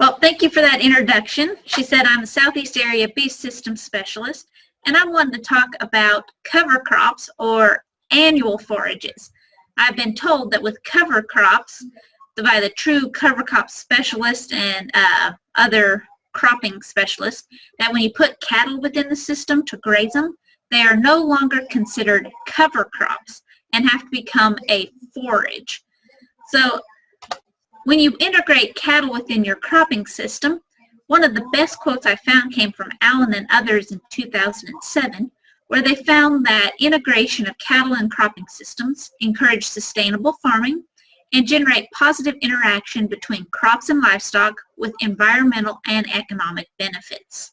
Well, thank you for that introduction. She said, I'm a Southeast Area Beef Systems Specialist, and I wanted to talk about cover crops or annual forages. I've been told that with cover crops, by the true cover crop specialist and other cropping specialists, that when you put cattle within the system to graze them, they are no longer considered cover crops and have to become a forage. So when you integrate cattle within your cropping system, one of the best quotes I found came from Allen and others in 2007, where they found that integration of cattle and cropping systems encourage sustainable farming and generate positive interaction between crops and livestock with environmental and economic benefits.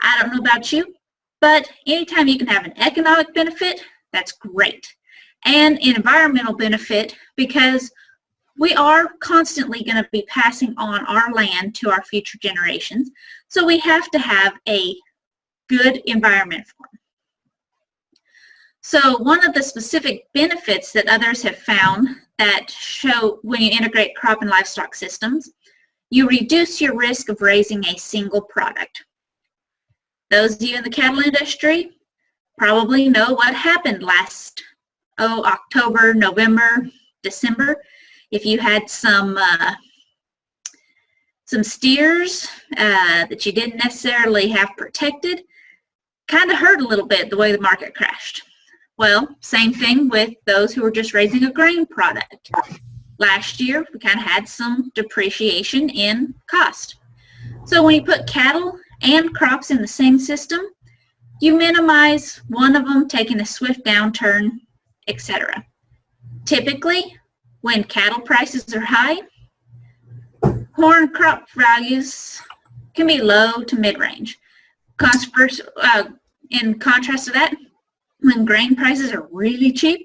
I don't know about you, but anytime you can have an economic benefit, that's great. And an environmental benefit, because we are constantly going to be passing on our land to our future generations, so we have to have a good environment for them. So one of the specific benefits that others have found that show when you integrate crop and livestock systems, you reduce your risk of raising a single product. Those of you in the cattle industry probably know what happened last October, November, December. If you had some steers that you didn't necessarily have protected, kind of hurt a little bit the way the market crashed. Well, same thing with those who were just raising a grain product. Last year, we kind of had some depreciation in cost. So when you put cattle and crops in the same system, you minimize one of them taking a swift downturn, etc. Typically, when cattle prices are high, corn crop values can be low to mid-range. In contrast to that, when grain prices are really cheap,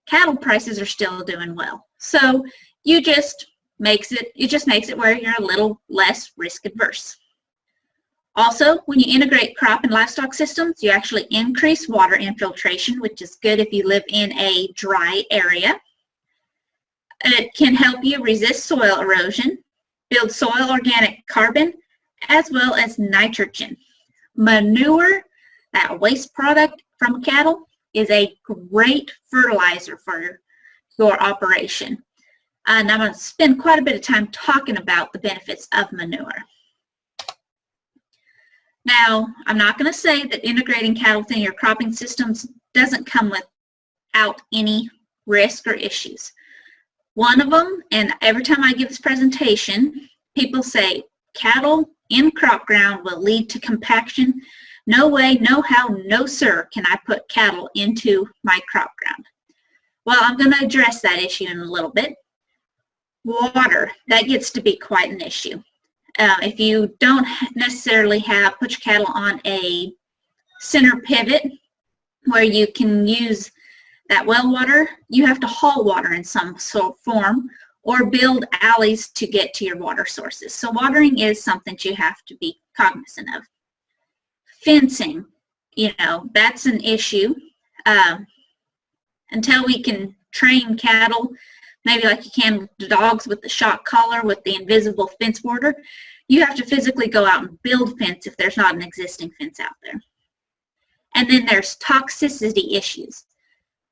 cattle prices are still doing well. So it just makes it where you're a little less risk adverse. Also, when you integrate crop and livestock systems, you actually increase water infiltration, which is good if you live in a dry area. It can help you resist soil erosion, build soil organic carbon, as well as nitrogen. Manure, that waste product from cattle, is a great fertilizer for your operation. And I'm going to spend quite a bit of time talking about the benefits of manure. Now, I'm not going to say that integrating cattle within your cropping systems doesn't come without any risk or issues. One of them, and every time I give this presentation, people say cattle in crop ground will lead to compaction. No way, no how, no sir, can I put cattle into my crop ground. Well, I'm going to address that issue in a little bit. Water, that gets to be quite an issue. If you don't necessarily put your cattle on a center pivot where you can use that well water, you have to haul water in some form or build alleys to get to your water sources. So watering is something that you have to be cognizant of. Fencing, that's an issue. Until we can train cattle, maybe like you can dogs with the shock collar with the invisible fence border, you have to physically go out and build fence if there's not an existing fence out there. And then there's toxicity issues.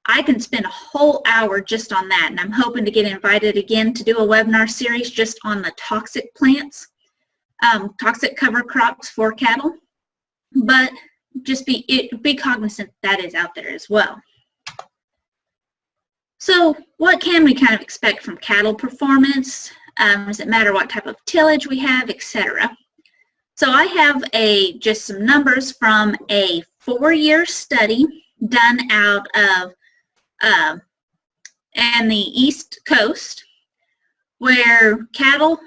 I can spend a whole hour just on that, and I'm hoping to get invited again to do a webinar series just on the toxic plants, toxic cover crops for cattle. But just be cognizant that is out there as well. So what can we kind of expect from cattle performance? Does it matter what type of tillage we have, etc.? So I have just some numbers from a 4-year study done out of and the East Coast, where cattle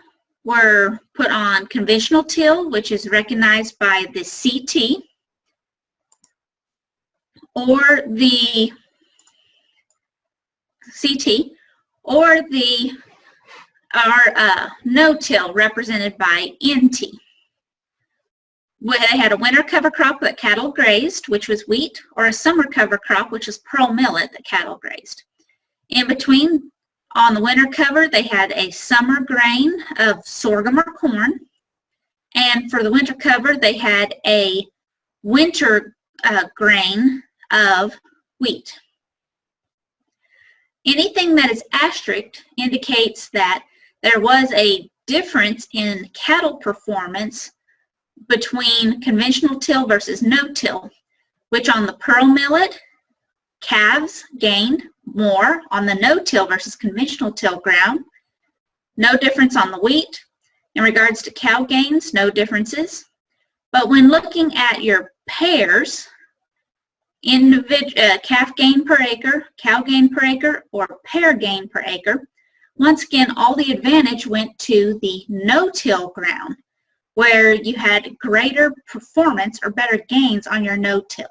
were put on conventional till, which is recognized by the CT, or the no-till, represented by NT. Where they had a winter cover crop that cattle grazed, which was wheat, or a summer cover crop, which was pearl millet that cattle grazed. In between On the winter cover, they had a summer grain of sorghum or corn. And for the winter cover, they had a winter grain of wheat. Anything that is asterisked indicates that there was a difference in cattle performance between conventional till versus no-till, which on the pearl millet, calves gained more on the no-till versus conventional till ground. No difference on the wheat. In regards to cow gains, no differences. But when looking at your pairs, calf gain per acre, cow gain per acre, or pair gain per acre, once again, all the advantage went to the no-till ground, where you had greater performance or better gains on your no-till.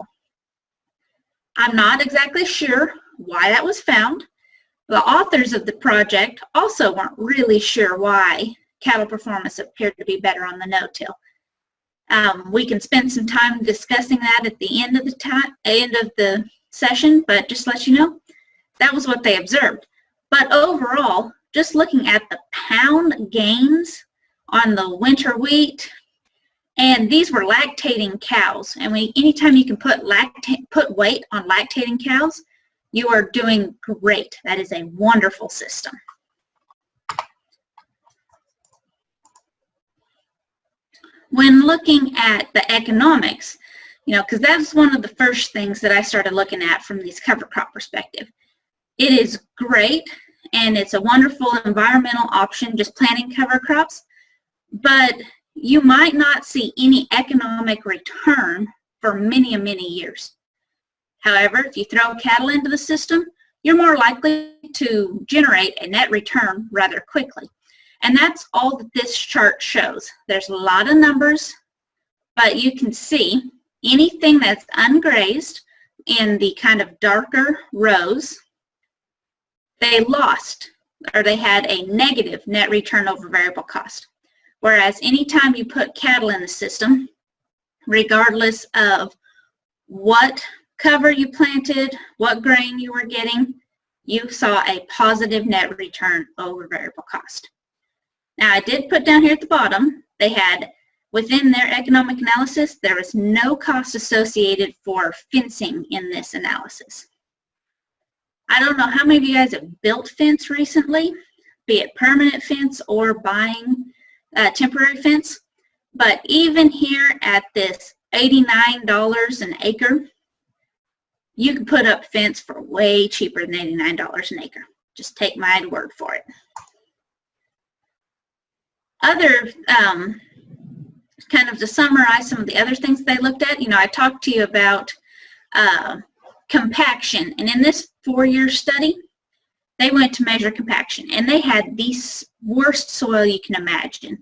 I'm not exactly sure why that was found. The authors of the project also weren't really sure why cattle performance appeared to be better on the no-till. We can spend some time discussing that at the end of the session, but just to let you know, that was what they observed. But overall, just looking at the pound gains on the winter wheat, and these were lactating cows, and anytime you can put weight on lactating cows, you are doing great. That is a wonderful system. When looking at the economics, because that's one of the first things that I started looking at from this cover crop perspective. It is great, and it's a wonderful environmental option, just planting cover crops, but you might not see any economic return for many, many years. However, if you throw cattle into the system, you're more likely to generate a net return rather quickly. And that's all that this chart shows. There's a lot of numbers, but you can see anything that's ungrazed in the kind of darker rows, they lost, or they had a negative net return over variable cost. Whereas anytime you put cattle in the system, regardless of what cover you planted, what grain you were getting, you saw a positive net return over variable cost. Now, I did put down here at the bottom, they had, within their economic analysis, there was no cost associated for fencing in this analysis. I don't know how many of you guys have built fence recently, be it permanent fence or buying temporary fence, but even here at this $89 an acre, you can put up fence for way cheaper than $89 an acre. Just take my word for it. Other, kind of to summarize some of the other things they looked at, I talked to you about compaction, and in this 4-year study, they went to measure compaction, and they had the worst soil you can imagine.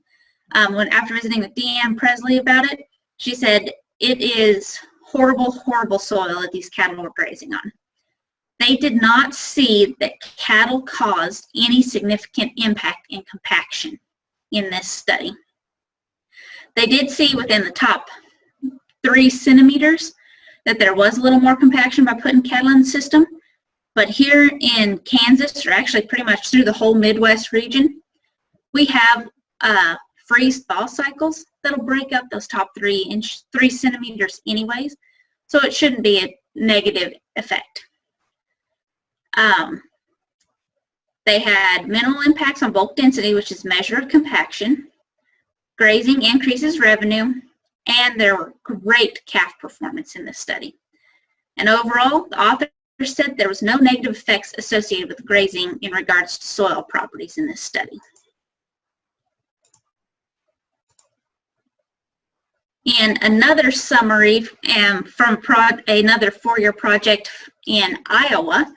After visiting with Deanne Presley about it, she said it is horrible, horrible soil that these cattle were grazing on. They did not see that cattle caused any significant impact in compaction in this study. They did see within the top 3 centimeters that there was a little more compaction by putting cattle in the system, but here in Kansas, or actually pretty much through the whole Midwest region, we have freeze-thaw cycles that'll break up those top 3 centimeters anyways, so it shouldn't be a negative effect. They had minimal impacts on bulk density, which is a measure of compaction. Grazing increases revenue, and there were great calf performance in this study. And overall, the author said there was no negative effects associated with grazing in regards to soil properties in this study. And another summary from another 4-year project in Iowa,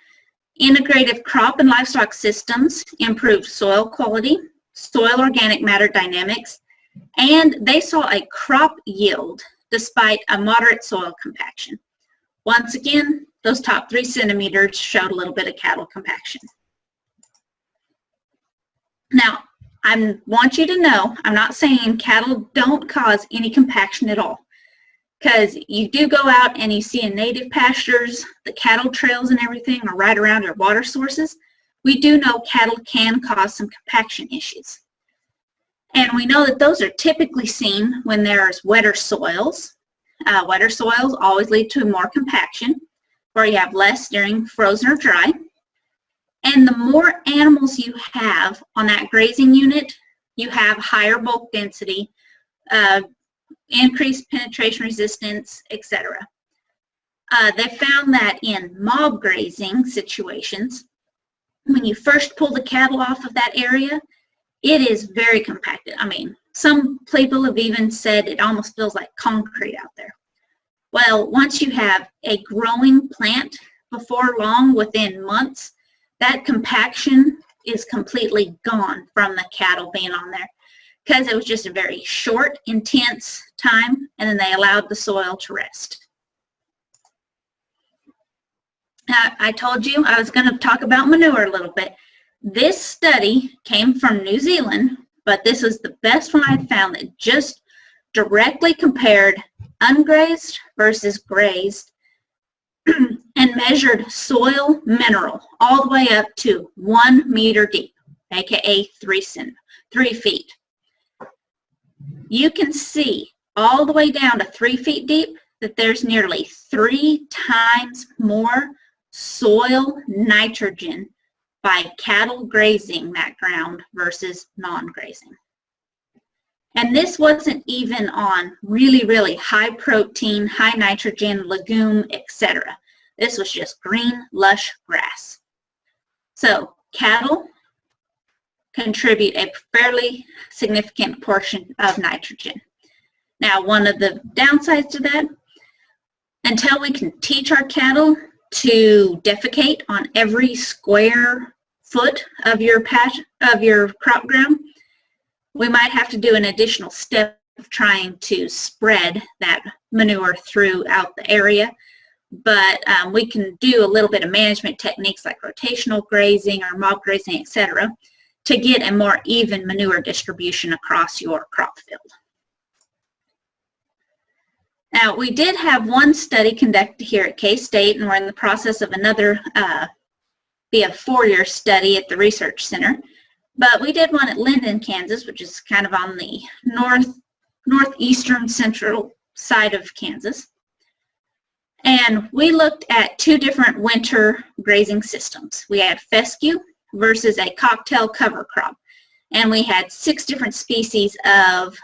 integrative crop and livestock systems improved soil quality, soil organic matter dynamics, and they saw a crop yield despite a moderate soil compaction. Once again, those top 3 centimeters showed a little bit of cattle compaction. Now, I want you to know, I'm not saying cattle don't cause any compaction at all, because you do go out and you see in native pastures, the cattle trails and everything are right around your water sources, we do know cattle can cause some compaction issues. And we know that those are typically seen when there's wetter soils. Wetter soils always lead to more compaction, where you have less during frozen or dry. And the more animals you have on that grazing unit, you have higher bulk density, increased penetration resistance, etc. They found that in mob grazing situations, when you first pull the cattle off of that area, it is very compacted. I mean, some people have even said it almost feels like concrete out there. Well, once you have a growing plant, before long, within months, that compaction is completely gone from the cattle being on there, because it was just a very short, intense time, and then they allowed the soil to rest. Now, I told you I was going to talk about manure a little bit. This study came from New Zealand, but this was the best one I'd found that just directly compared ungrazed versus grazed and measured soil mineral all the way up to 1 meter deep, aka 3 feet. You can see all the way down to 3 feet deep that there's nearly 3 times more soil nitrogen by cattle grazing that ground versus non-grazing. And this wasn't even on really, really high protein, high nitrogen, legume, etc. This was just green, lush grass. So cattle contribute a fairly significant portion of nitrogen. Now, one of the downsides to that, until we can teach our cattle to defecate on every square foot of your crop ground, we might have to do an additional step of trying to spread that manure throughout the area. But we can do a little bit of management techniques like rotational grazing or mob grazing, etc., to get a more even manure distribution across your crop field. Now, we did have one study conducted here at K-State, and we're in the process of another, be a 4-year study at the Research Center. But we did one at Linden, Kansas, which is kind of on the northeastern central side of Kansas. And we looked at 2 different winter grazing systems. We had fescue versus a cocktail cover crop. And we had 6 different species of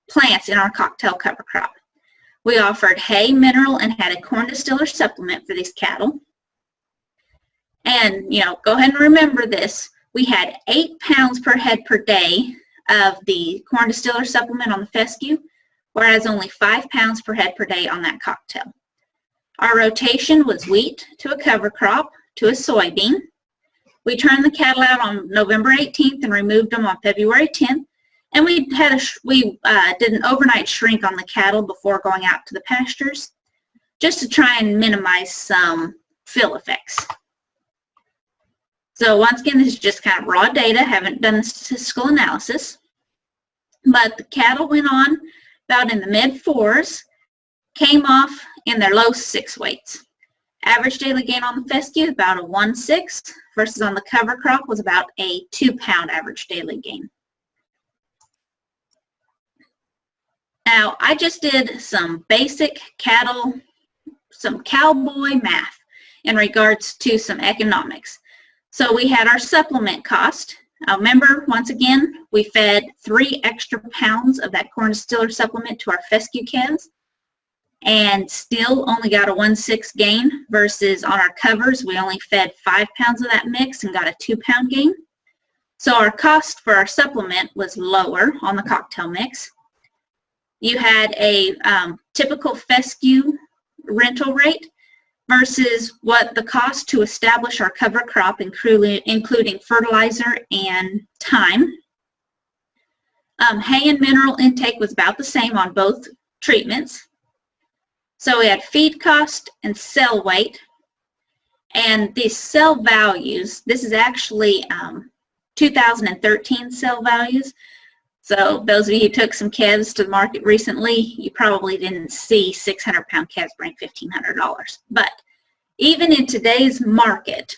plants in our cocktail cover crop. We offered hay, mineral, and had a corn distiller supplement for these cattle. And, you know, go ahead and remember this. We had 8 pounds per head per day of the corn distiller supplement on the fescue, whereas only 5 pounds per head per day on that cocktail. Our rotation was wheat to a cover crop to a soybean. We turned the cattle out on November 18th and removed them on February 10th. And we did an overnight shrink on the cattle before going out to the pastures, just to try and minimize some fill effects. So once again, this is just kind of raw data. Haven't done the statistical analysis. But the cattle went on about in the mid-4s, came off in their low 6 weights. Average daily gain on the fescue, about a 1/6, versus on the cover crop was about a 2-pound average daily gain. Now, I just did some basic cattle, some cowboy math in regards to some economics. So we had our supplement cost. Remember, once again, we fed 3 extra pounds of that corn distiller supplement to our fescue calves and still only got a 1/6 gain versus on our covers, we only fed 5 pounds of that mix and got a 2-pound gain. So our cost for our supplement was lower on the cocktail mix. You had a typical fescue rental rate versus what the cost to establish our cover crop, including fertilizer and time. Hay and mineral intake was about the same on both treatments. So we had feed cost and cell weight. And these cell values, this is actually 2013 cell values. So those of you who took some calves to the market recently, you probably didn't see 600-pound calves bring $1,500. But even in today's market,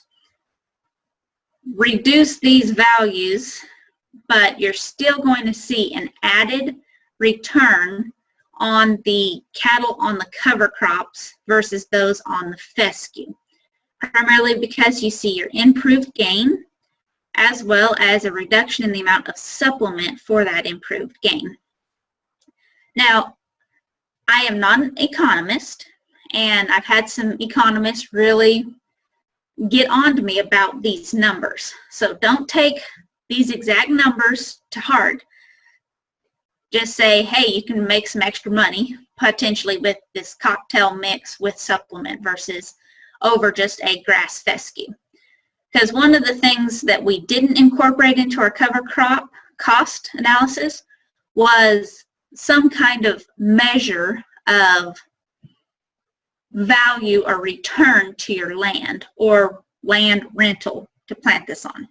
reduce these values, but you're still going to see an added return on the cattle on the cover crops versus those on the fescue, primarily because you see your improved gain as well as a reduction in the amount of supplement for that improved gain. Now, I am not an economist, and I've had some economists really get on to me about these numbers. So don't take these exact numbers to heart. Just say, hey, you can make some extra money potentially with this cocktail mix with supplement versus over just a grass fescue. Because one of the things that we didn't incorporate into our cover crop cost analysis was some kind of measure of value or return to your land or land rental to plant this on.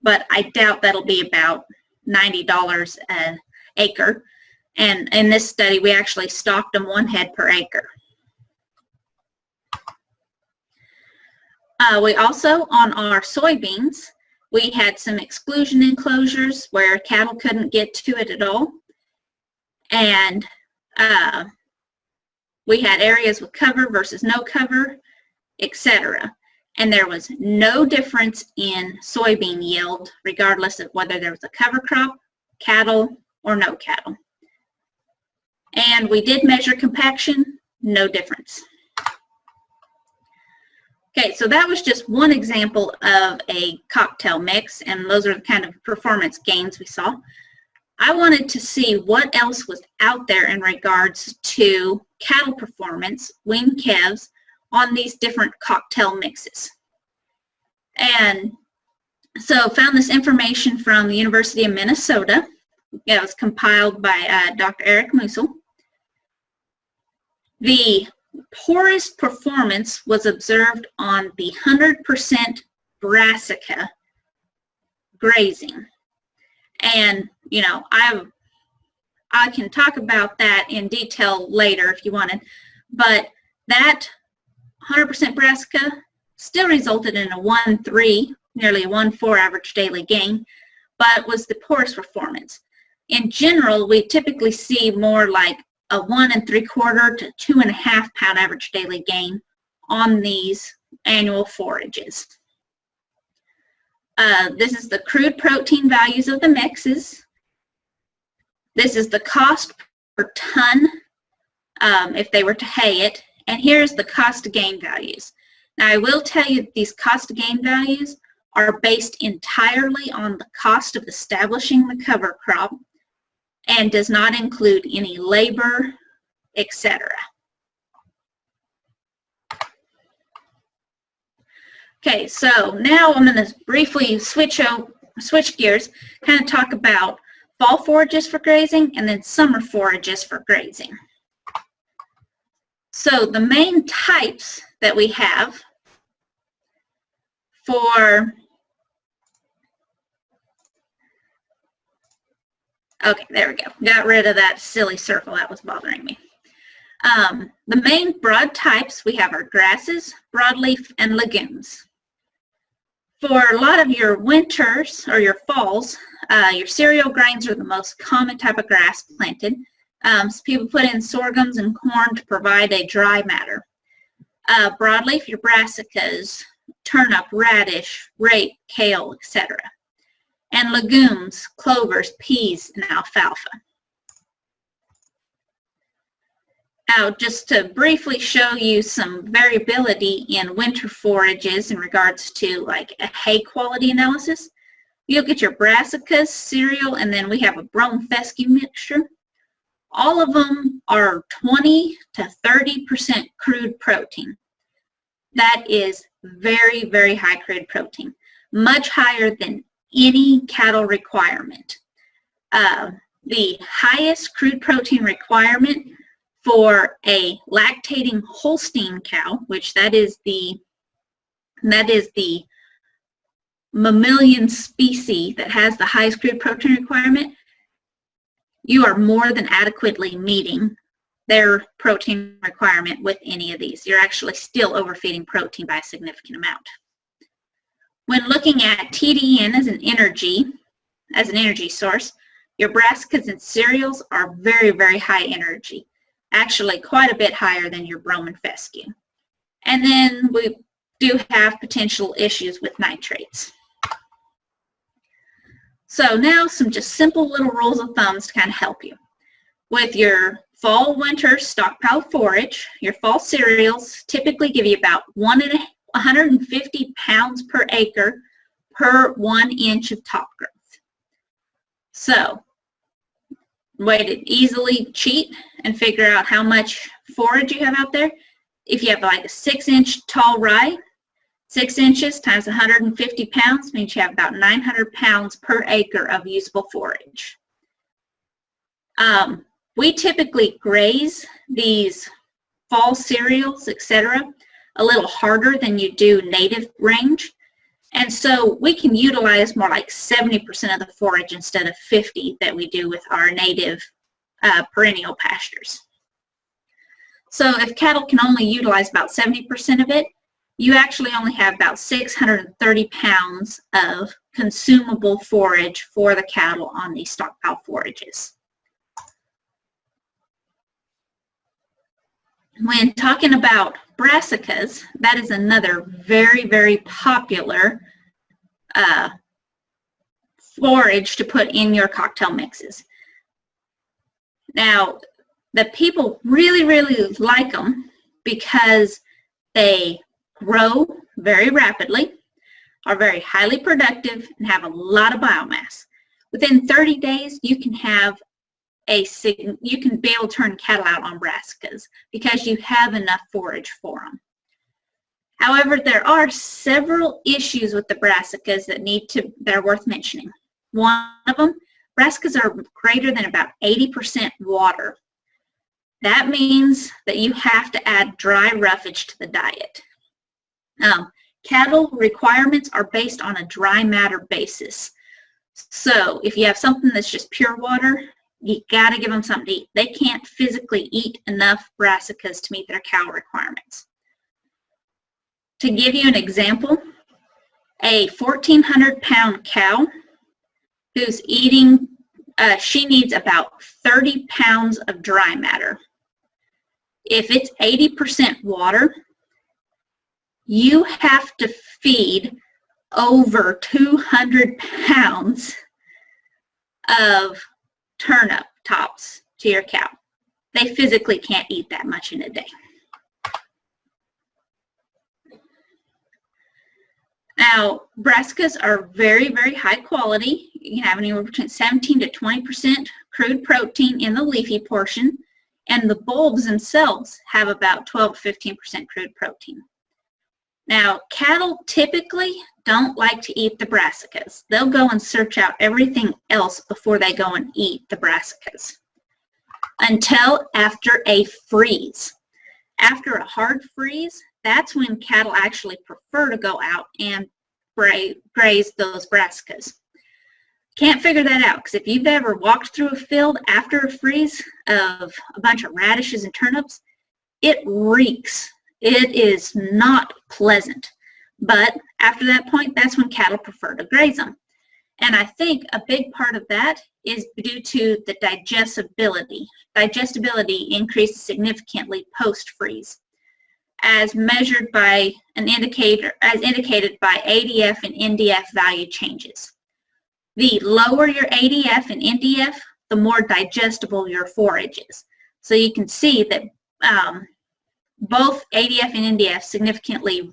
But I doubt that'll be about $90 an acre. And in this study, we actually stocked them 1 head per acre. We also, on our soybeans, we had some exclusion enclosures where cattle couldn't get to it at all. And we had areas with cover versus no cover, etc. And there was no difference in soybean yield, regardless of whether there was a cover crop, cattle, or no cattle. And we did measure compaction, no difference. Okay, so that was just one example of a cocktail mix, and those are the kind of performance gains we saw. I wanted to see what else was out there in regards to cattle performance, weaned calves, on these different cocktail mixes. And so found this information from the University of Minnesota. It was compiled by Dr. Eric Musil. The poorest performance was observed on the 100% Brassica grazing. And, you know, I can talk about that in detail later if you wanted, but that 100% Brassica still resulted in a 1.3, nearly a 1.4 average daily gain, but was the poorest performance. In general, we typically see more like a 1 3/4 to 2.5 pound average daily gain on these annual forages. This is the crude protein values of the mixes. This is the cost per ton if they were to hay it. And here's the cost to gain values. Now, I will tell you that these cost to gain values are based entirely on the cost of establishing the cover crop and does not include any labor, etc. Okay, so now I'm going to briefly switch gears, kind of talk about fall forages for grazing and then summer forages for grazing. So the main types that we have for, okay, there we go. Got rid of that silly circle that was bothering me. The main broad types we have are grasses, broadleaf, and legumes. For a lot of your winters or your falls, your cereal grains are the most common type of grass planted. So people put in sorghums and corn to provide a dry matter. Broadleaf, your brassicas, turnip, radish, rape, kale, etc. And legumes, clovers, peas, and alfalfa. Now, just to briefly show you some variability in winter forages in regards to like a hay quality analysis, you'll get your brassicas, cereal, and then we have a brome fescue mixture. All of them are 20 to 30% crude protein. That is very, very high crude protein, much higher than any cattle requirement. The highest crude protein requirement for a lactating Holstein cow, which that is the mammalian species that has the highest crude protein requirement, you are more than adequately meeting their protein requirement with any of these. You're actually still overfeeding protein by a significant amount. When looking at TDN as an energy source, your brassicas and cereals are very, very high energy, actually quite a bit higher than your brome and fescue. And then we do have potential issues with nitrates. So now some just simple little rules of thumbs to kind of help you. With your fall-winter stockpiled forage, your fall cereals typically give you about 150 pounds per acre per 1 inch of top growth. So, way to easily cheat and figure out how much forage you have out there. If you have like a 6-inch tall rye, 6 inches times 150 pounds means you have about 900 pounds per acre of usable forage. We typically graze these fall cereals, etc., a little harder than you do native range. And so we can utilize more like 70% of the forage instead of 50% that we do with our native perennial pastures. So if cattle can only utilize about 70% of it, you actually only have about 630 pounds of consumable forage for the cattle on these stockpile forages. When talking about brassicas, that is another very, very popular forage to put in your cocktail mixes. Now, the people really, really like them because they grow very rapidly, are very highly productive, and have a lot of biomass. Within 30 days, you can be able to turn cattle out on brassicas because you have enough forage for them. However, there are several issues with the brassicas that are worth mentioning. One of them, brassicas are greater than about 80% water. That means that you have to add dry roughage to the diet. Cattle requirements are based on a dry matter basis. So if you have something that's just pure water, you got to give them something to eat. They can't physically eat enough brassicas to meet their cow requirements. To give you an example, a 1,400-pound cow who's eating, she needs about 30 pounds of dry matter. If it's 80% water, you have to feed over 200 pounds of turnip tops to your cow. They physically can't eat that much in a day. Now, brassicas are very, very high quality. You can have anywhere between 17 to 20% crude protein in the leafy portion, and the bulbs themselves have about 12 to 15% crude protein. Now, cattle typically don't like to eat the brassicas. They'll go and search out everything else before they go and eat the brassicas until after a freeze. After a hard freeze, that's when cattle actually prefer to go out and graze those brassicas. Can't figure that out because if you've ever walked through a field after a freeze of a bunch of radishes and turnips, it reeks. It is not pleasant. But after that point, that's when cattle prefer to graze them. And I think a big part of that is due to the digestibility. Digestibility increases significantly post-freeze, as measured by indicated by ADF and NDF value changes. The lower your ADF and NDF, the more digestible your forage is. So you can see that both ADF and NDF significantly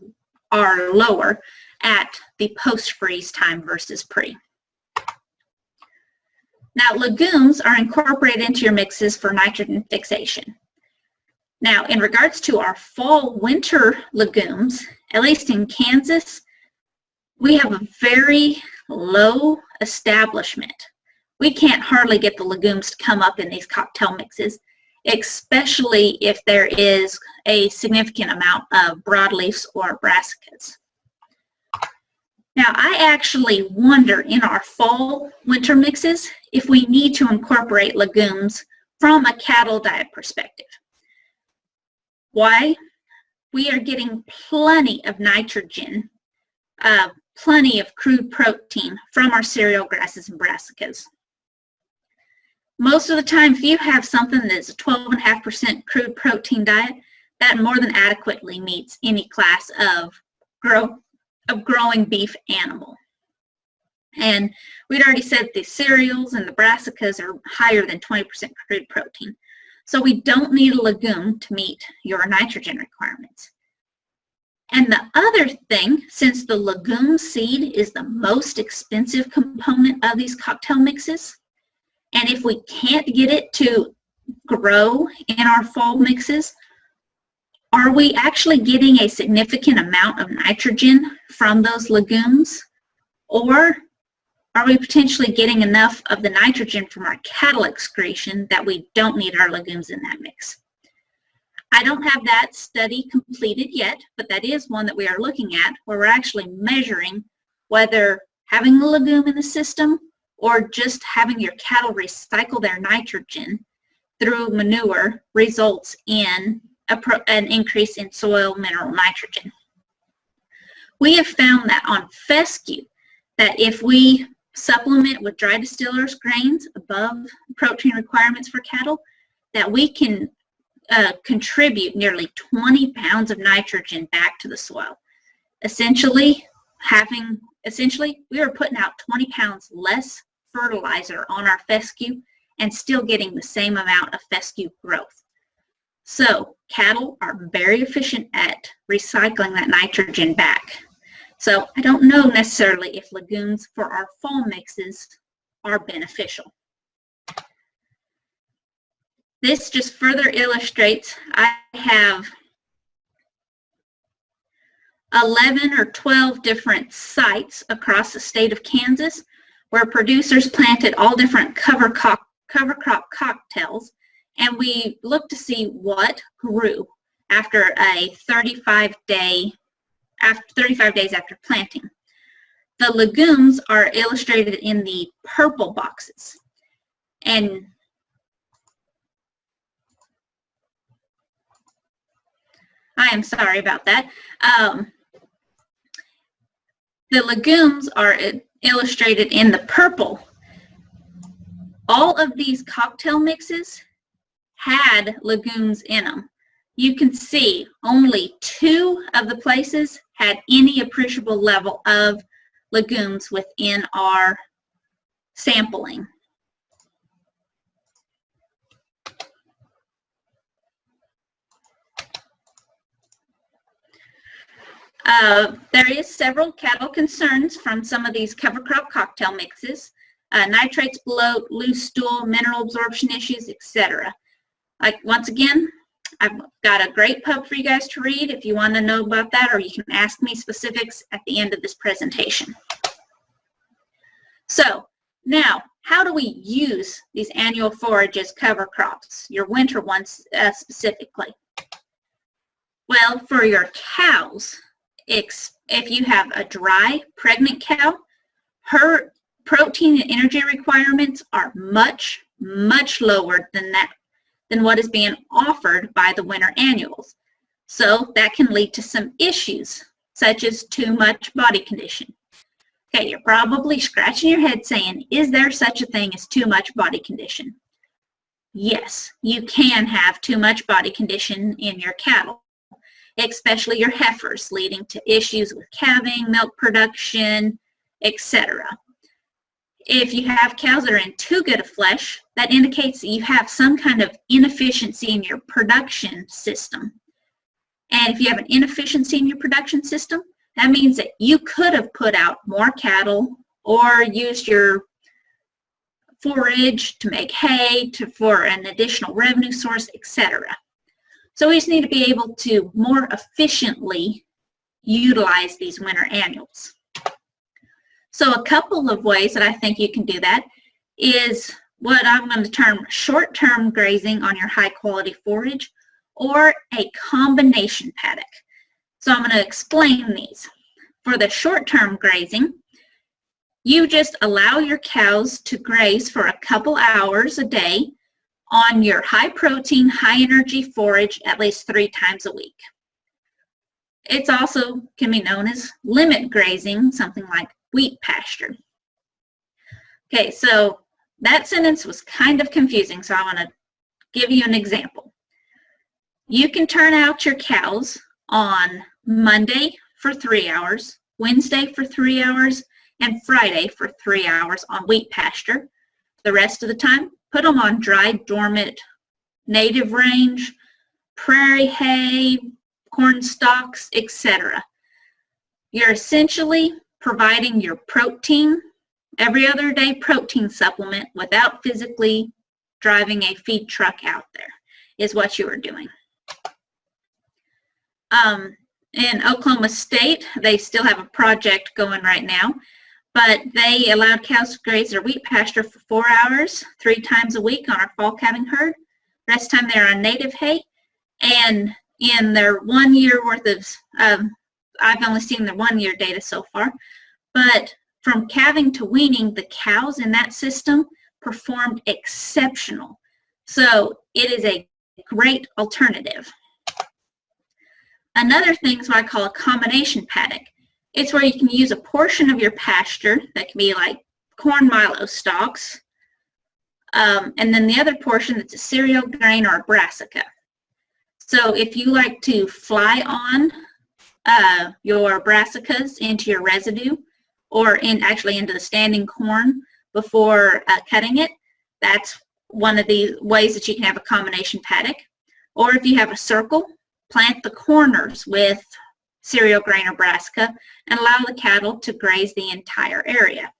are lower at the post-freeze time versus pre. Now, legumes are incorporated into your mixes for nitrogen fixation. Now, in regards to our fall-winter legumes, at least in Kansas, we have a very low establishment. We can't hardly get the legumes to come up in these cocktail mixes, especially if there is a significant amount of broadleafs or brassicas. Now, I actually wonder in our fall-winter mixes if we need to incorporate legumes from a cattle diet perspective. Why? We are getting plenty of nitrogen, plenty of crude protein from our cereal grasses and brassicas. Most of the time, if you have something that's a 12.5% crude protein diet, that more than adequately meets any class of growing beef animal. And we'd already said the cereals and the brassicas are higher than 20% crude protein. So we don't need a legume to meet your nitrogen requirements. And the other thing, since the legume seed is the most expensive component of these cocktail mixes, and if we can't get it to grow in our fall mixes, are we actually getting a significant amount of nitrogen from those legumes? Or are we potentially getting enough of the nitrogen from our cattle excretion that we don't need our legumes in that mix? I don't have that study completed yet, but that is one that we are looking at where we're actually measuring whether having a legume in the system or just having your cattle recycle their nitrogen through manure results in an increase in soil mineral nitrogen. We have found that on fescue, that if we supplement with dry distillers grains above protein requirements for cattle, that we can contribute nearly 20 pounds of nitrogen back to the soil. Essentially, we are putting out 20 pounds less fertilizer on our fescue and still getting the same amount of fescue growth. So cattle are very efficient at recycling that nitrogen back. So I don't know necessarily if legumes for our fall mixes are beneficial. This just further illustrates I have 11 or 12 different sites across the state of Kansas where producers planted all different cover crop cocktails, and we looked to see what grew after 35 days after planting. The legumes are illustrated in the purple boxes. And I am sorry about that. The legumes are illustrated in the purple. All of these cocktail mixes had legumes in them. You can see only 2 of the places had any appreciable level of legumes within our sampling. There is several cattle concerns from some of these cover crop cocktail mixes. Nitrates, bloat, loose stool, mineral absorption issues, etc. Once again, I've got a great pub for you guys to read if you want to know about that, or you can ask me specifics at the end of this presentation. So now, how do we use these annual forages cover crops, your winter ones specifically? Well, for your cows, if you have a dry, pregnant cow, her protein and energy requirements are much, much lower than what is being offered by the winter annuals. So that can lead to some issues, such as too much body condition. Okay, you're probably scratching your head saying, is there such a thing as too much body condition? Yes, you can have too much body condition in your cattle, especially your heifers, leading to issues with calving, milk production, etc. If you have cows that are in too good of flesh, that indicates that you have some kind of inefficiency in your production system. And if you have an inefficiency in your production system, that means that you could have put out more cattle or used your forage to make hay for an additional revenue source, etc. So we just need to be able to more efficiently utilize these winter annuals. So a couple of ways that I think you can do that is what I'm going to term short-term grazing on your high-quality forage, or a combination paddock. So I'm going to explain these. For the short-term grazing, you just allow your cows to graze for a couple hours a day on your high-protein, high-energy forage at least 3 times a week. It's also can be known as limit grazing, something like wheat pasture. Okay, so that sentence was kind of confusing, so I want to give you an example. You can turn out your cows on Monday for 3 hours, Wednesday for 3 hours, and Friday for 3 hours on wheat pasture. The rest of the time, put them on dry, dormant, native range, prairie hay, corn stalks, etc. You're essentially providing your protein, every other day protein supplement without physically driving a feed truck out there is what you are doing. In Oklahoma State, they still have a project going right now, but they allowed cows to graze their wheat pasture for 4 hours, 3 times a week on our fall calving herd. Rest of the time they're on native hay, and in their 1 year worth of, I've only seen their 1 year data so far, but from calving to weaning, the cows in that system performed exceptional. So it is a great alternative. Another thing is what I call a combination paddock. It's where you can use a portion of your pasture that can be like corn milo stalks, and then the other portion that's a cereal grain or a brassica. So if you like to fly on your brassicas into your residue, or actually into the standing corn before cutting it, that's one of the ways that you can have a combination paddock. Or if you have a circle, plant the corners with cereal grain or brassica and allow the cattle to graze the entire area.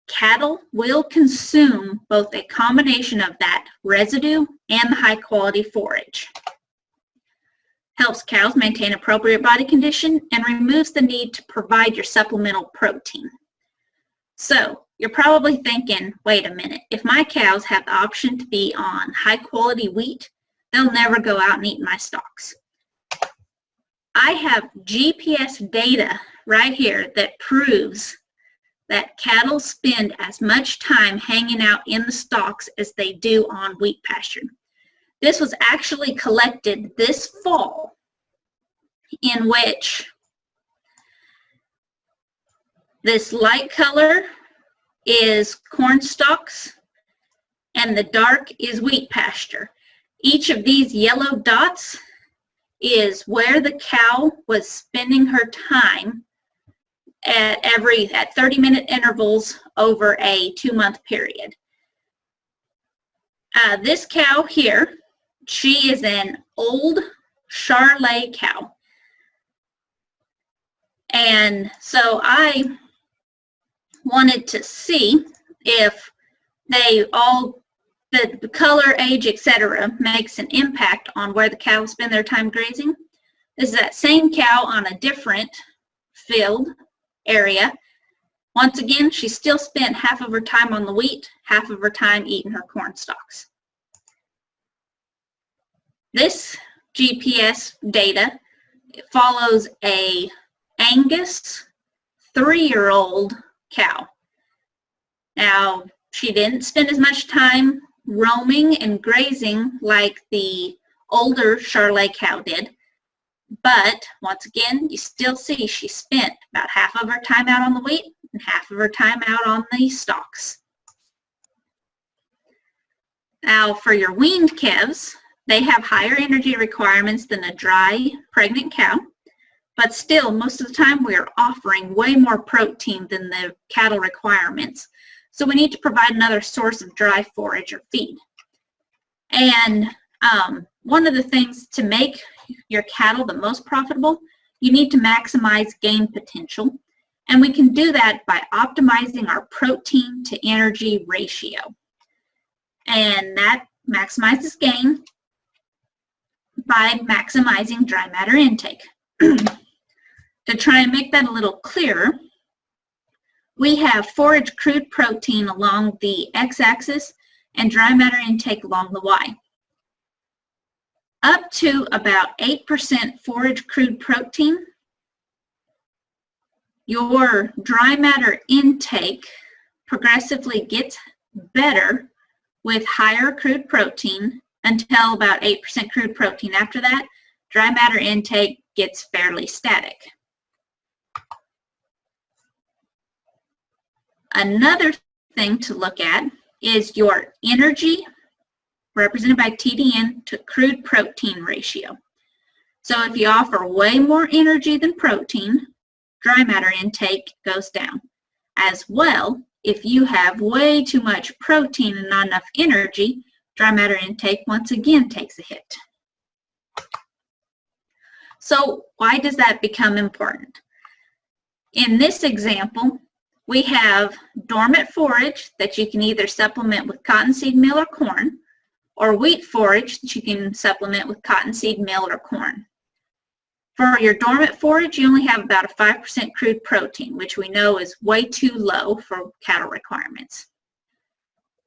Cattle will consume both a combination of that residue and the high quality forage. Helps cows maintain appropriate body condition and removes the need to provide your supplemental protein. So you're probably thinking, wait a minute, if my cows have the option to be on high quality wheat, they'll never go out and eat my stalks. I have GPS data right here that proves that cattle spend as much time hanging out in the stalks as they do on wheat pasture. This was actually collected this fall, in which this light color is corn stalks and the dark is wheat pasture. Each of these yellow dots is where the cow was spending her time at 30-minute intervals over a 2-month period. This cow here, she is an old Charolais cow. And so I wanted to see if the color, age, etc. makes an impact on where the cows spend their time grazing. This is that same cow on a different field area. Once again, she still spent half of her time on the wheat, half of her time eating her corn stalks. This GPS data follows a Angus 3-year-old cow. Now, she didn't spend as much time roaming and grazing like the older Charolais cow did, but once again, you still see she spent about half of her time out on the wheat and half of her time out on the stalks. Now, for your weaned calves, they have higher energy requirements than a dry, pregnant cow, but still, most of the time, we are offering way more protein than the cattle requirements. So we need to provide another source of dry forage or feed. And one of the things to make your cattle the most profitable, you need to maximize gain potential. And we can do that by optimizing our protein to energy ratio. And that maximizes gain by maximizing dry matter intake. To try and make that a little clearer, we have forage crude protein along the x-axis and dry matter intake along the y. Up to about 8% forage crude protein, your dry matter intake progressively gets better with higher crude protein until about 8% crude protein. After that, dry matter intake gets fairly static. Another thing to look at is your energy, represented by TDN, to crude protein ratio. So if you offer way more energy than protein, dry matter intake goes down. As well, if you have way too much protein and not enough energy, dry matter intake once again takes a hit. So why does that become important? In this example, we have dormant forage that you can either supplement with cottonseed meal or corn, or wheat forage that you can supplement with cottonseed meal or corn. For your dormant forage, you only have about a 5% crude protein, which we know is way too low for cattle requirements.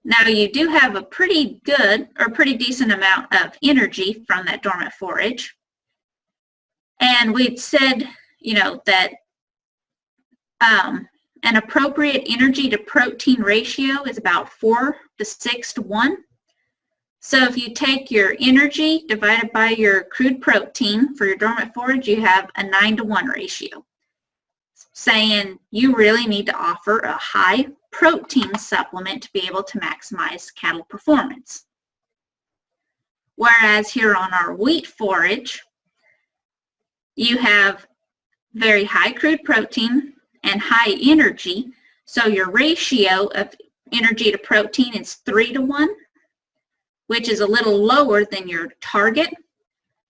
Now you do have a pretty good or pretty decent amount of energy from that dormant forage. And we'd said, that an appropriate energy to protein ratio is about 4 to 6 to 1. So if you take your energy divided by your crude protein for your dormant forage, you have a 9 to 1 ratio, saying you really need to offer a high protein supplement to be able to maximize cattle performance. Whereas here on our wheat forage, you have very high crude protein and high energy, so your ratio of energy to protein is 3 to 1, which is a little lower than your target.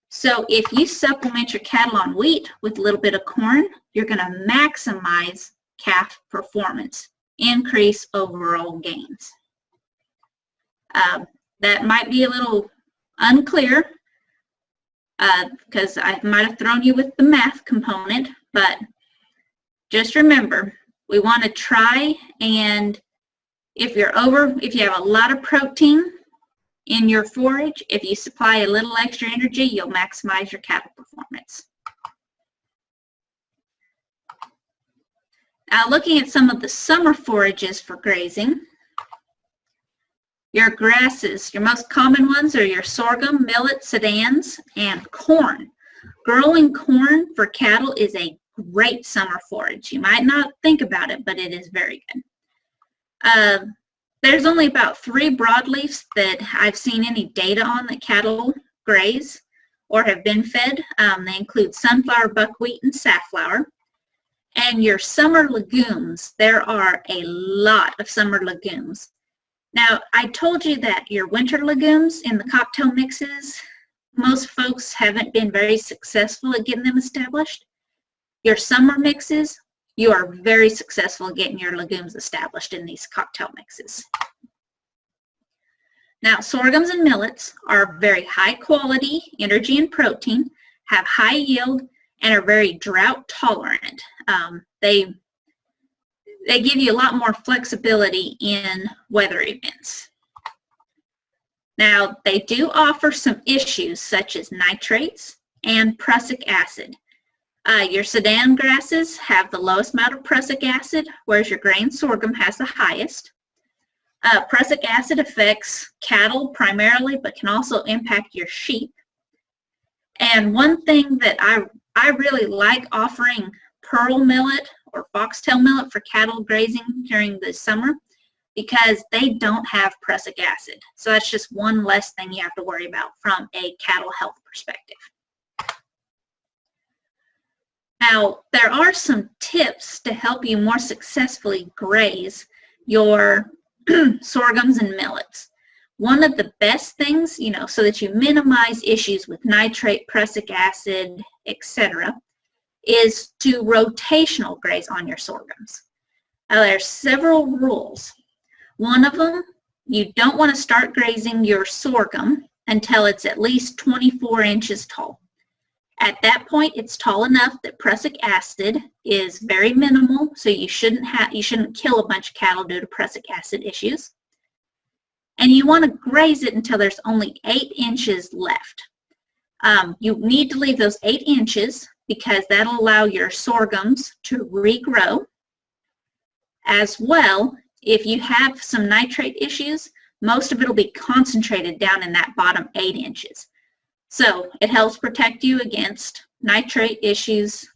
So if you supplement your cattle on wheat with a little bit of corn, you're going to maximize calf performance, increase overall gains. That might be a little unclear because I might have thrown you with the math component, but just remember, we want to try, and if you have a lot of protein in your forage, if you supply a little extra energy, you'll maximize your cattle performance. Now, looking at some of the summer forages for grazing, your grasses, your most common ones are your sorghum, millet, Sudans, and corn. Growing corn for cattle is a great summer forage. You might not think about it, but it is very good. There's only about 3 broadleafs that I've seen any data on that cattle graze or have been fed. They include sunflower, buckwheat, and safflower. And your summer legumes, there are a lot of summer legumes. Now, I told you that your winter legumes in the cocktail mixes, most folks haven't been very successful at getting them established. Your summer mixes, you are very successful at getting your legumes established in these cocktail mixes. Now, sorghums and millets are very high quality, energy and protein, have high yield, and are very drought tolerant. They give you a lot more flexibility in weather events. Now, they do offer some issues such as nitrates and prussic acid. Your Sudangrasses have the lowest amount of prussic acid, whereas your grain sorghum has the highest. Prussic acid affects cattle primarily, but can also impact your sheep. And one thing that I really like offering pearl millet or foxtail millet for cattle grazing during the summer, because they don't have prussic acid. So that's just one less thing you have to worry about from a cattle health perspective. Now, there are some tips to help you more successfully graze your sorghums and millets. One of the best things, so that you minimize issues with nitrate, prussic acid, etc., is to rotational graze on your sorghums. Now, there are several rules. One of them, you don't want to start grazing your sorghum until it's at least 24 inches tall. At that point, it's tall enough that prussic acid is very minimal, so you shouldn't kill a bunch of cattle due to prussic acid issues. And you want to graze it until there's only 8 inches left. You need to leave those 8 inches because that'll allow your sorghums to regrow. As well, if you have some nitrate issues, most of it will be concentrated down in that bottom 8 inches. So it helps protect you against nitrate issues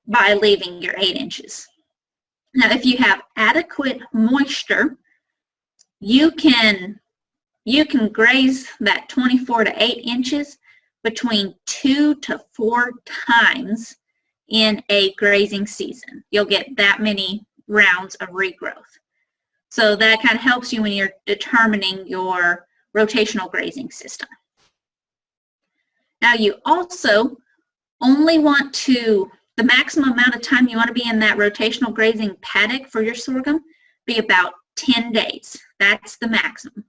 by leaving your 8 inches. Now, if you have adequate moisture, you can graze that 24 to 8 inches between 2 to 4 times in a grazing season. You'll get that many rounds of regrowth. So that kind of helps you when you're determining your rotational grazing system. Now you also only want to, the maximum amount of time you want to be in that rotational grazing paddock for your sorghum be about 10 days. That's the maximum.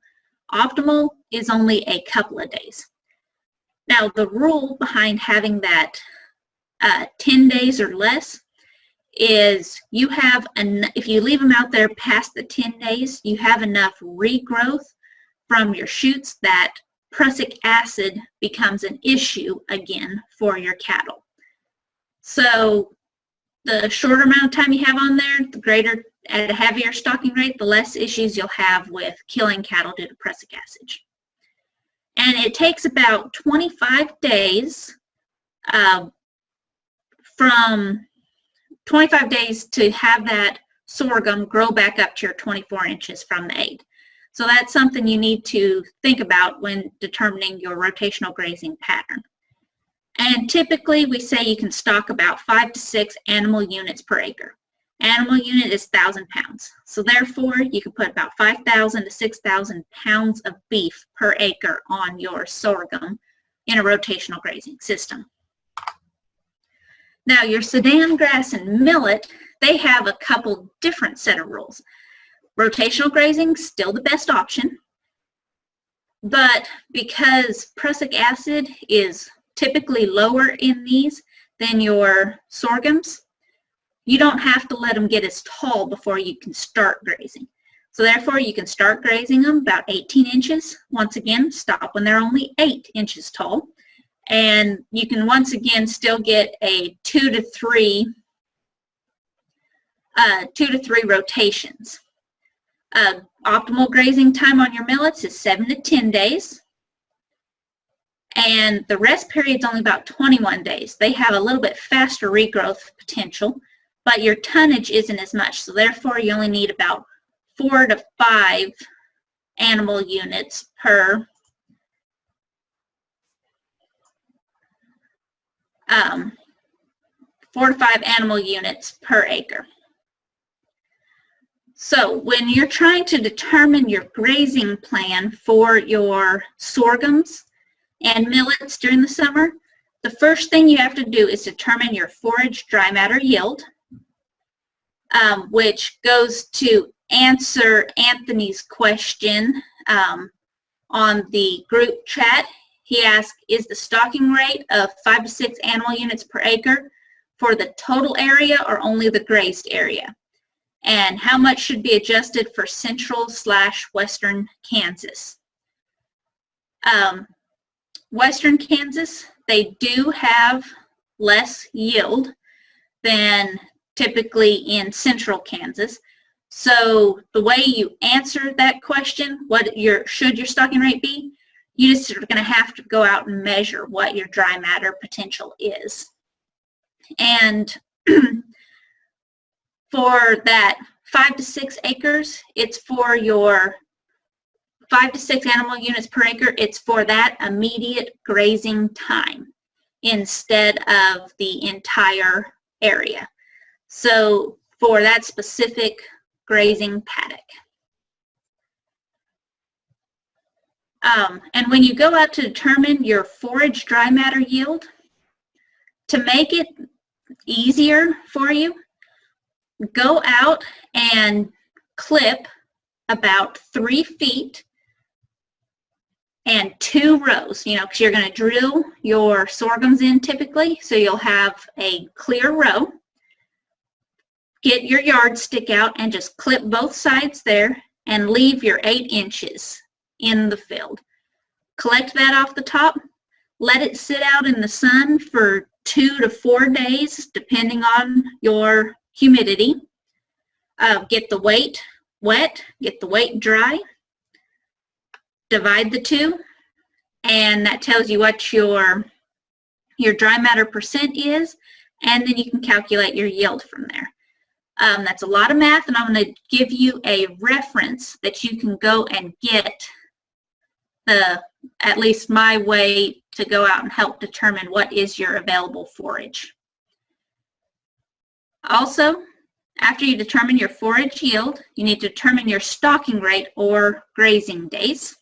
Optimal is only a couple of days. Now the rule behind having that 10 days or less is you have, if you leave them out there past the 10 days, you have enough regrowth from your shoots that prussic acid becomes an issue again for your cattle. So the shorter amount of time you have on there, the greater, at a heavier stocking rate, the less issues you'll have with killing cattle due to prussic acid. And it takes about 25 days from 25 days to have that sorghum grow back up to your 24 inches from the 8. So that's something you need to think about when determining your rotational grazing pattern. And typically we say you can stock about 5 to 6 animal units per acre. Animal unit is 1,000 pounds. So therefore you can put about 5,000 to 6,000 pounds of beef per acre on your sorghum in a rotational grazing system. Now your Sudangrass and millet, they have a couple different set of rules. Rotational grazing, still the best option, but because prussic acid is typically lower in these than your sorghums, you don't have to let them get as tall before you can start grazing. So therefore you can start grazing them about 18 inches. Once again, stop when they're only 8 inches tall. And you can once again still get a 2 to 3 rotations. Optimal grazing time on your millets is 7 to 10 days. And the rest period is only about 21 days. They have a little bit faster regrowth potential, but your tonnage isn't as much. So therefore you only need about 4 to 5 animal units per 4 to 5 animal units per acre. So when you're trying to determine your grazing plan for your sorghums and millets during the summer, the first thing you have to do is determine your forage dry matter yield, which goes to answer Anthony's question on the group chat. He asked, is the stocking rate of 5 to 6 animal units per acre for the total area or only the grazed area? And how much should be adjusted for central/western Kansas? Western Kansas, they do have less yield than typically in central Kansas. So the way you answer that question, what should your stocking rate be, you just are going to have to go out and measure what your dry matter potential is. And for that 5 to 6 acres, it's for your 5 to 6 animal units per acre, it's for that immediate grazing time instead of the entire area. So for that specific grazing paddock. And when you go out to determine your forage dry matter yield, to make it easier for you, go out and clip about 3 feet and 2 rows, because you're going to drill your sorghums in typically, so you'll have a clear row. Get your yardstick out and just clip both sides there and leave your 8 inches in the field. Collect that off the top, let it sit out in the sun for 2 to 4 days, depending on your humidity. Get the weight wet, get the weight dry, divide the two, and that tells you what your your dry matter percent is, and then you can calculate your yield from there. That's a lot of math, and I'm going to give you a reference that you can go and get at least my way to go out and help determine what is your available forage. Also, after you determine your forage yield, you need to determine your stocking rate or grazing days.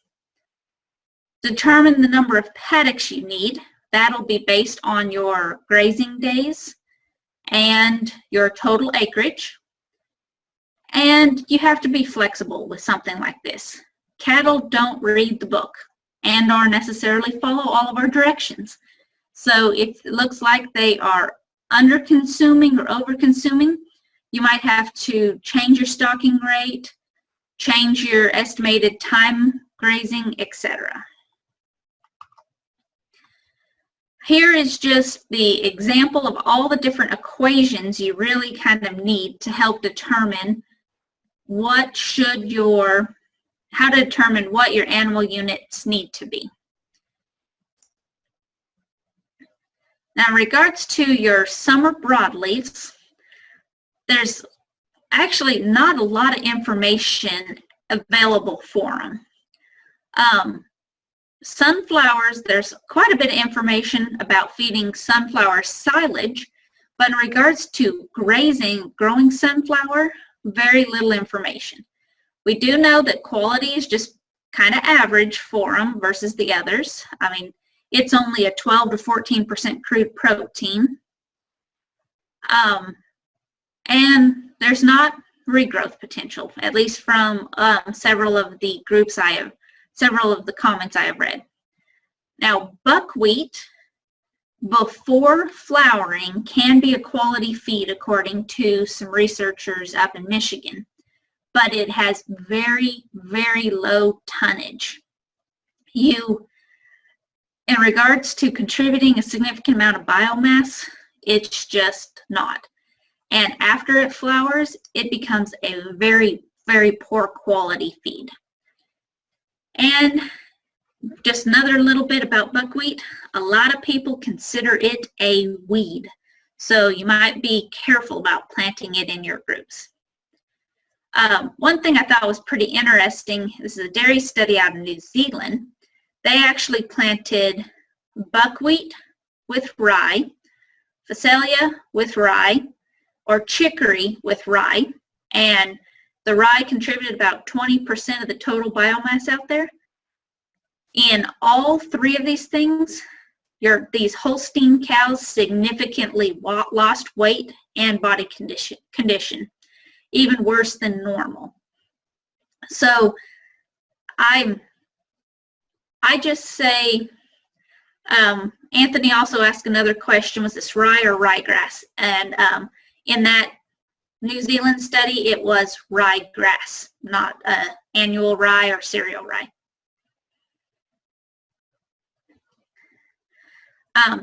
Determine the number of paddocks you need. That'll be based on your grazing days and your total acreage. And you have to be flexible with something like this. Cattle don't read the book and or necessarily follow all of our directions. So if it looks like they are under-consuming or over-consuming, you might have to change your stocking rate, change your estimated time grazing, etc. Here is just the example of all the different equations you really kind of need to help determine how to determine what your animal units need to be. Now, in regards to your summer broadleafs, there's actually not a lot of information available for them. Sunflowers, there's quite a bit of information about feeding sunflower silage, but in regards to grazing, growing sunflower, very little information. We do know that quality is just kind of average for them versus the others. I mean, it's only a 12 to 14% crude protein. And there's not regrowth potential, at least from several of the comments I have read. Now, buckwheat before flowering can be a quality feed according to some researchers up in Michigan, but it has very, very low tonnage. In regards to contributing a significant amount of biomass, it's just not. And after it flowers, it becomes a very, very poor quality feed. And just another little bit about buckwheat, a lot of people consider it a weed. So you might be careful about planting it in your groups. One thing I thought was pretty interesting, this is a dairy study out in New Zealand. They actually planted buckwheat with rye, phacelia with rye, or chicory with rye, and the rye contributed about 20% of the total biomass out there. In all three of these things, these Holstein cows significantly lost weight and body condition, even worse than normal. So I just say, Anthony also asked another question, was this rye or ryegrass? And in that New Zealand study, it was ryegrass, not annual rye or cereal rye.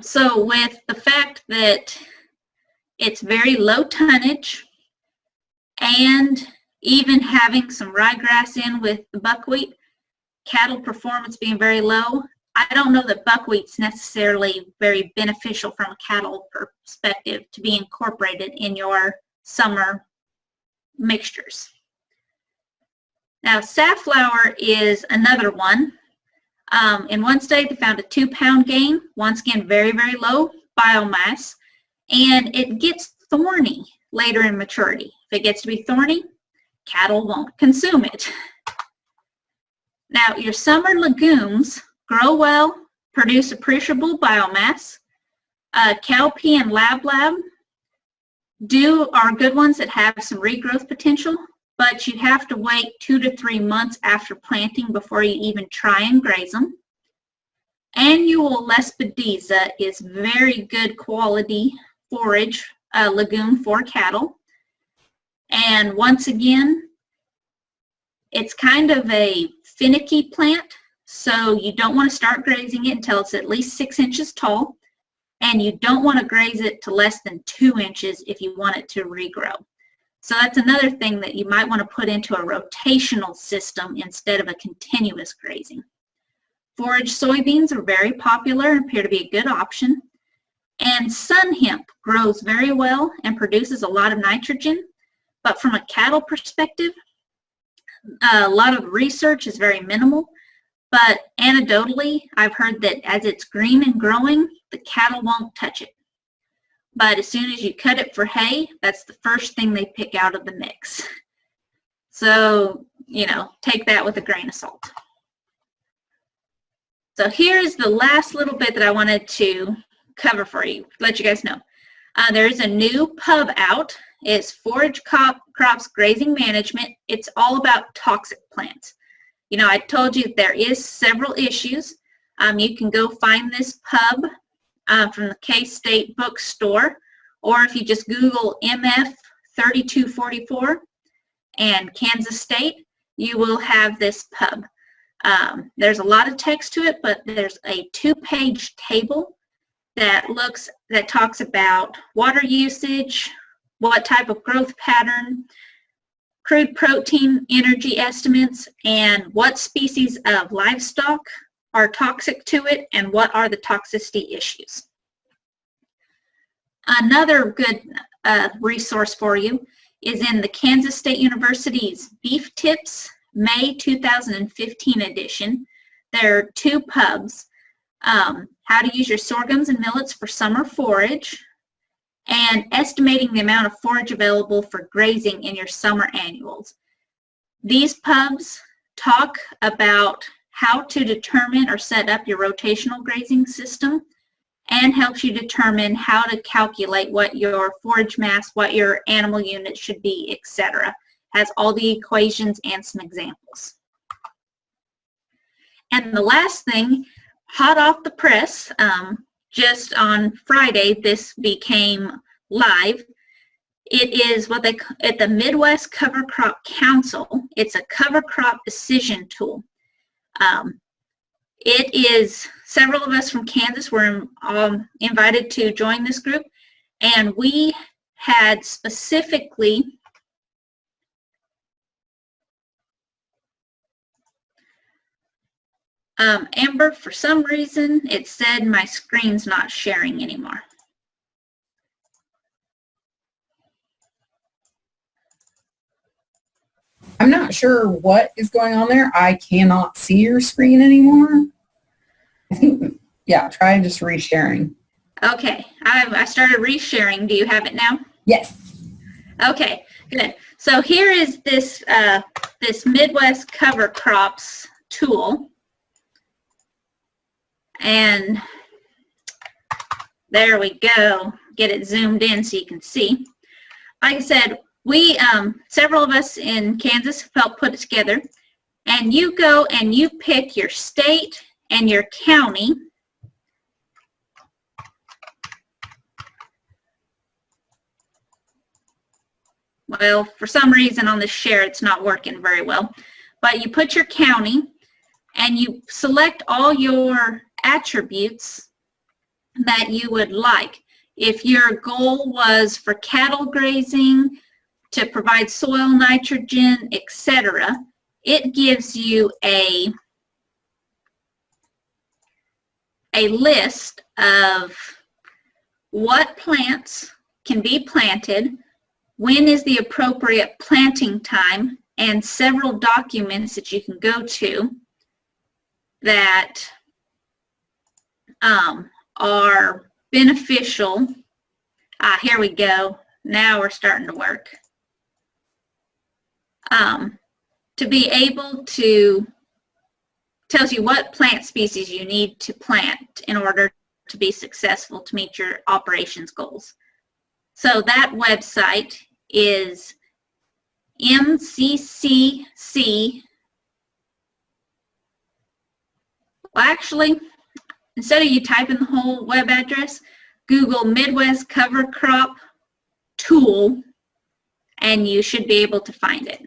So with the fact that it's very low tonnage and even having some ryegrass in with the buckwheat, cattle performance being very low, I don't know that buckwheat's necessarily very beneficial from a cattle perspective to be incorporated in your summer mixtures. Now, safflower is another one. In one study, they found a 2-pound gain. Once again, very, very low biomass, and it gets thorny later in maturity. If it gets to be thorny, cattle won't consume it. Now, your summer legumes grow well, produce appreciable biomass. Cowpea and lablab are good ones that have some regrowth potential, but you have to wait 2 to 3 months after planting before you even try and graze them. Annual lespedeza is very good quality forage legume for cattle. And once again, it's kind of a finicky plant, so you don't want to start grazing it until it's at least 6 inches tall, and you don't want to graze it to less than 2 inches if you want it to regrow. So that's another thing that you might want to put into a rotational system instead of a continuous grazing. Forage soybeans are very popular and appear to be a good option. And sun hemp grows very well and produces a lot of nitrogen, but from a cattle perspective, a lot of research is very minimal, but anecdotally, I've heard that as it's green and growing, the cattle won't touch it. But as soon as you cut it for hay, that's the first thing they pick out of the mix. So, you know, take that with a grain of salt. So here's the last little bit that I wanted to cover for you, let you guys know. There's a new pub out. It's Forage Crops Grazing Management. It's all about toxic plants. You know, I told you there is several issues. You can go find this pub from the K-State bookstore, or if you just Google MF 3244 and Kansas State, you will have this pub. There's a lot of text to it, but there's a 2-page table that talks about water usage, what type of growth pattern, crude protein energy estimates, and what species of livestock are toxic to it and what are the toxicity issues. Another good resource for you is in the Kansas State University's Beef Tips May 2015 edition. There are 2 pubs, how to use your sorghums and millets for summer forage, and estimating the amount of forage available for grazing in your summer annuals. These pubs talk about how to determine or set up your rotational grazing system and helps you determine how to calculate what your forage mass, what your animal unit should be, etc. Has all the equations and some examples. And the last thing, hot off the press, just on Friday, this became live. It is what they call at the Midwest Cover Crop Council. It's a cover crop decision tool. It is, several of us from Kansas were invited to join this group, and we had specifically Amber, for some reason, it said my screen's not sharing anymore. I'm not sure what is going on there. I cannot see your screen anymore. I think, yeah, try just resharing. Okay, I started resharing. Do you have it now? Yes. Okay, good. So here is this, this Midwest Cover Crops tool. And there we go. Get it zoomed in so you can see. Like I said, we, several of us in Kansas helped put it together. And you go and you pick your state and your county. Well, for some reason on this share, it's not working very well. But you put your county and you select all your attributes that you would like. If your goal was for cattle grazing, to provide soil nitrogen, etc., it gives you a list of what plants can be planted, when is the appropriate planting time, and several documents that you can go to that are beneficial. Here we go. Now we're starting to work. To be able to, tells you what plant species you need to plant in order to be successful to meet your operations goals. So that website is MCCC. Well, actually, instead of you typing the whole web address, Google Midwest Cover Crop Tool, and you should be able to find it.